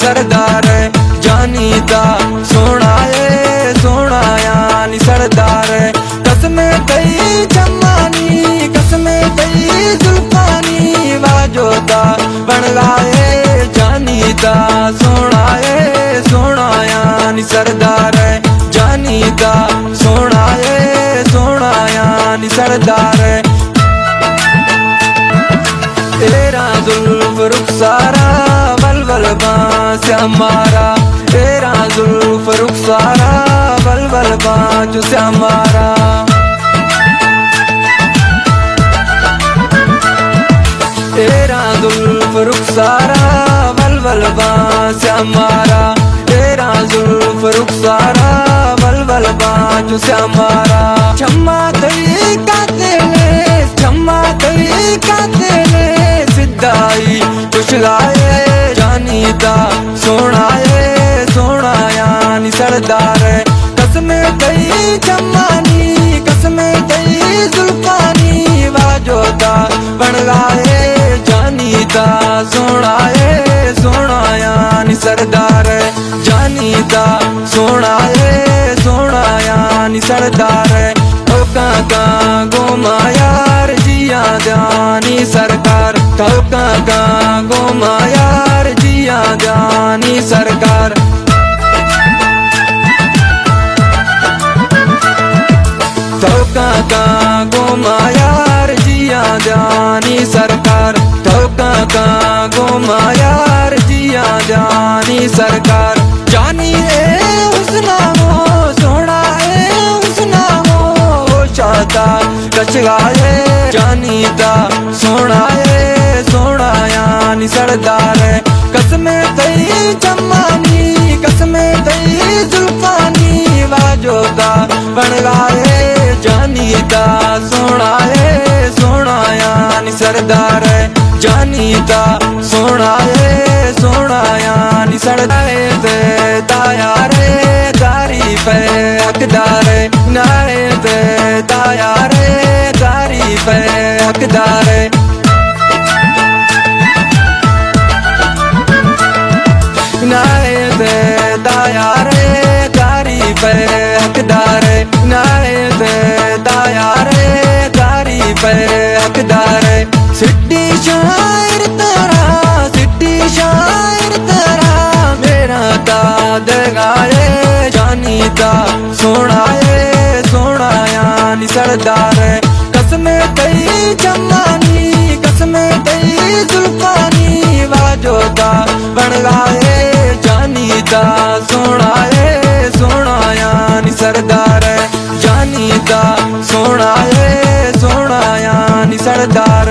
सरदार जानीता सोना है सोनाया नी सरदार कसम कई जमानी कसम कई जुल्फानी वाजोता बन गाए जानीता सोना है सोनाया नी सरदार जानीता सोना है सोनाया नी सरदार तेरा जुल्फ रुखसारा वलवल बाँस हमारा तेरा जुल्फ रुखसारा वलवल बाँस से हमारा तेरा जुल्फ रुखसारा वलवल बाँस हमारा तेरा जुल्फ रुखसारा वलवल बाँस से हमारा क्षमा कई का तेरे क्षमा कई का तेरे सिद्धाई कुछ लाए जानीता सोना है सोनाया नी सरदार कसम कई जमानी कसम कई जुल्फानी वाजोता बन गाए जानीता सोना है सोनाया नी सरदार जानीता सोना है सोनाया नी सरदार का गोमायार जिया जानी सरकार का गोमायार जिया जानी सरकार का गोमायार जिया जानी सरकार का गोमायार जिया जानी सरकार जानी है हुस्ना हो सोना है हुस्ना हो चाहता कच गाए जानीता सोना है सोनाया नी सरदार कसम कई जमानी कसम कई जुल्फानी वाजोता बन गाए जानीता सोना है सोनाया नी सरदार जानीता सोना है सोनाया नी सरदार दाया रे तारीफ हकदार नारे दाया रे तारीफ हकदार नारे दाया रे तारीफ हकदार नारे दाया रे तारीफ हकदार सिटी शायर तेरा मेरा दाद गाए जानीता सोना है सोनाया नी सरदार कसम कई जमानी कसम कई जुल्फानी वाजोता बन गाए जानीता सोना है सोनाया नी सरदार जानीता सोना है सोनाया नी सरदार